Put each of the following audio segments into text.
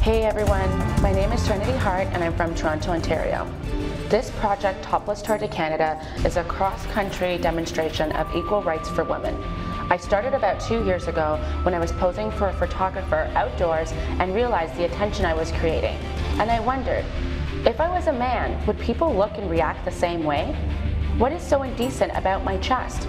Hey everyone, my name is Serenity Hart and I'm from Toronto, Ontario. This project, Topless Tour to Canada, is a cross-country demonstration of equal rights for women. I started about 2 years ago when I was posing for a photographer outdoors and realized the attention I was creating. And I wondered, if I was a man, would people look and react the same way? What is so indecent about my chest?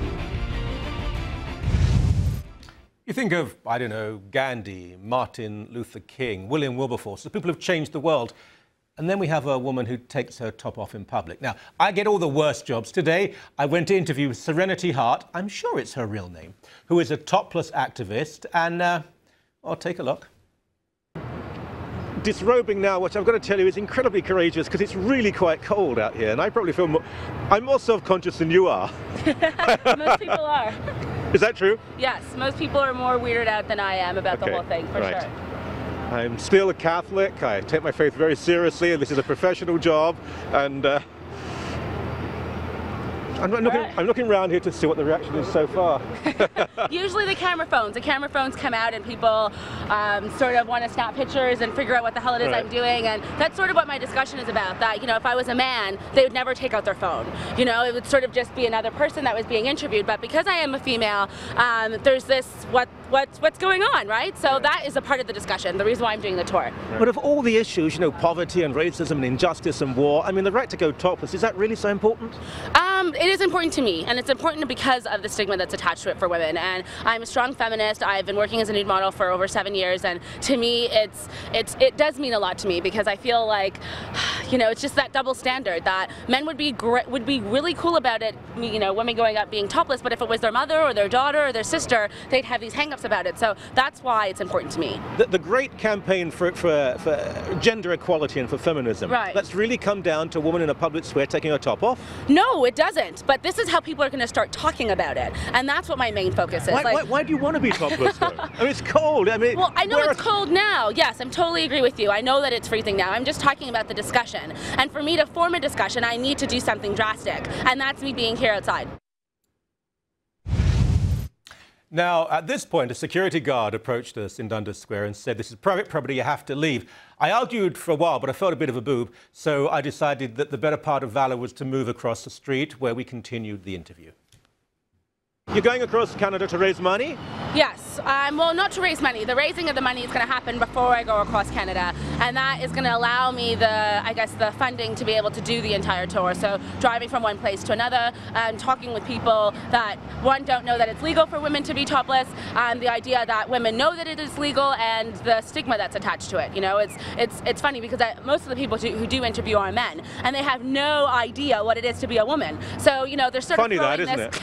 You think of, I don't know, Gandhi, Martin Luther King, William Wilberforce, the people who've changed the world. And then we have a woman who takes her top off in public. Now, I get all the worst jobs. Today, I went to interview Serenity Hart, I'm sure it's her real name, who is a topless activist. And, well, take a look. Disrobing now, which I've got to tell you is incredibly courageous because it's really quite cold out here. And I probably feel I'm more self-conscious than you are. Most people are. Is that true? Yes, most people are more weirded out than I am about the whole thing, for sure. I'm still a Catholic. I take my faith very seriously, and this is a professional job. And I'm looking around here to see what the reaction is so far. Usually the camera phones come out and people sort of want to snap pictures and figure out what the hell it is I'm doing, and that's sort of what my discussion is about, that, you know, if I was a man, they would never take out their phone. You know, it would sort of just be another person that was being interviewed, but because I am a female, there's this, what's going on, right? So that is a part of the discussion, the reason why I'm doing the tour. But of all the issues, you know, poverty and racism and injustice and war, I mean, the right to go topless, is that really so important? It is important to me, and it's important because of the stigma that's attached to it for women. And I'm a strong feminist. I've been working as a nude model for over 7 years, and to me, it does mean a lot to me because I feel like, you know, it's just that double standard that men would be really cool about it, you know, women going out being topless, but if it was their mother or their daughter or their sister, they'd have these hang-ups about it. So that's why it's important to me. The great campaign for gender equality and for feminism, that's really come down to a woman in a public square taking her top off? No, it doesn't. But this is how people are going to start talking about it, and that's what my main focus is. Why do you want to be topless though? I mean, it's cold. I mean, well, I know it's cold now. Yes, I'm totally agree with you. I know that it's freezing now. I'm just talking about the discussion. And for me to form a discussion, I need to do something drastic, and that's me being here outside. Now, at this point, a security guard approached us in Dundas Square and said, "This is private property, you have to leave." I argued for a while, but I felt a bit of a boob, so I decided that the better part of valor was to move across the street, where we continued the interview. You're going across Canada to raise money? Yes. Well, not to raise money. The raising of the money is going to happen before I go across Canada, and that is going to allow me the funding to be able to do the entire tour. So driving from one place to another and talking with people that, one, don't know that it's legal for women to be topless, the idea that women know that it is legal, and the stigma that's attached to it. You know, it's funny because most of the people who do interview are men, and they have no idea what it is to be a woman. So, you know, they're sort of throwing this,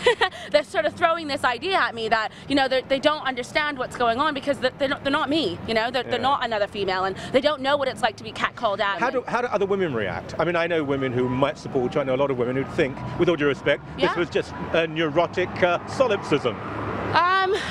they're sort of throwing this idea at me that, you know, they don't understand what's going on because they're not me, you know, they're not another female, and they don't know what it's like to be catcalled at. How do other women react? I mean, I know women who might support you. I know a lot of women who think, with all due respect, this was just a neurotic solipsism.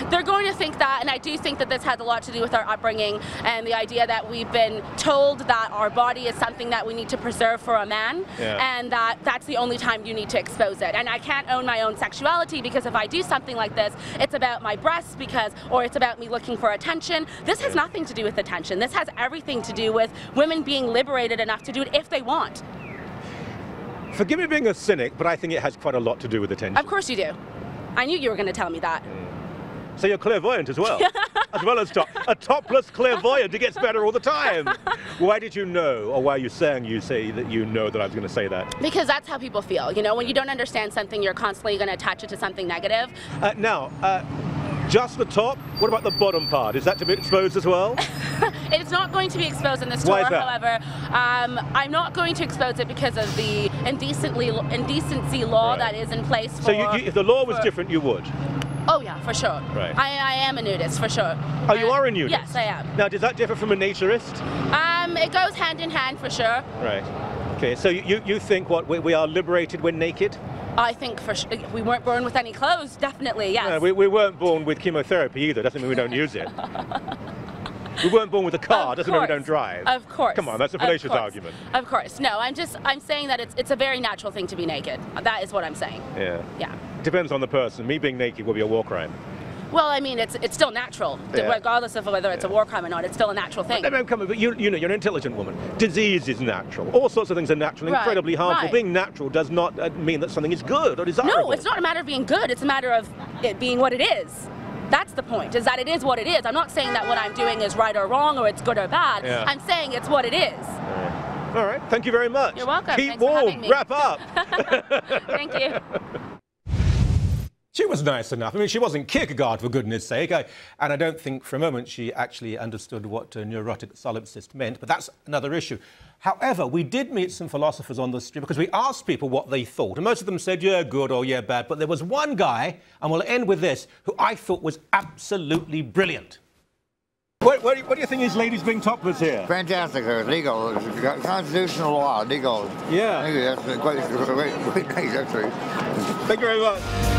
They're going to think that, and I do think that this has a lot to do with our upbringing and the idea that we've been told that our body is something that we need to preserve for a man, and that's the only time you need to expose it. And I can't own my own sexuality because if I do something like this, it's about my breasts or it's about me looking for attention. This has nothing to do with attention. This has everything to do with women being liberated enough to do it if they want. Forgive me being a cynic, but I think it has quite a lot to do with attention. Of course you do. I knew you were going to tell me that. So you're clairvoyant as well, as well as a topless clairvoyant. It gets better all the time. Why did you know, or why are you saying that you know that I was going to say that? Because that's how people feel. You know, when you don't understand something, you're constantly going to attach it to something negative. Now, just the top. What about the bottom part? Is that to be exposed as well? It's not going to be exposed in this tour. However, I'm not going to expose it because of the indecency law that is in place. So if the law was different, you would? Oh yeah, for sure. Right. I am a nudist, for sure. Oh, you are a nudist? Yes, I am. Now, does that differ from a naturist? It goes hand in hand, for sure. Right. Okay, so you think we are liberated when naked? I think for sure. We weren't born with any clothes, definitely, yes. No, we weren't born with chemotherapy either, doesn't mean we don't use it. We weren't born with a car, doesn't mean we don't drive. Of course. Come on, that's a fallacious argument. Of course. No, I'm saying that it's a very natural thing to be naked. That is what I'm saying. Yeah. Yeah. It depends on the person. Me being naked will be a war crime. Well, I mean, it's still natural, regardless of whether it's a war crime or not. It's still a natural thing. But you know, you're an intelligent woman. Disease is natural. All sorts of things are natural, incredibly harmful. Right. Being natural does not mean that something is good or desirable. No, it's not a matter of being good. It's a matter of it being what it is. That's the point, is that it is what it is. I'm not saying that what I'm doing is right or wrong or it's good or bad. Yeah. I'm saying it's what it is. All right, thank you very much. You're welcome. Keep Thanks for warm, having me. wrap up. Thank you. She was nice enough. I mean, she wasn't Kierkegaard, for goodness sake. And I don't think for a moment she actually understood what neurotic solipsist meant, but that's another issue. However, we did meet some philosophers on the street because we asked people what they thought. And most of them said, yeah, good or yeah, bad. But there was one guy, and we'll end with this, who I thought was absolutely brilliant. What do you think is ladies being topless here? Fantastic. It's legal. It's constitutional law. Legal. Yeah. I think that's a great thing, actually. Thank you very much.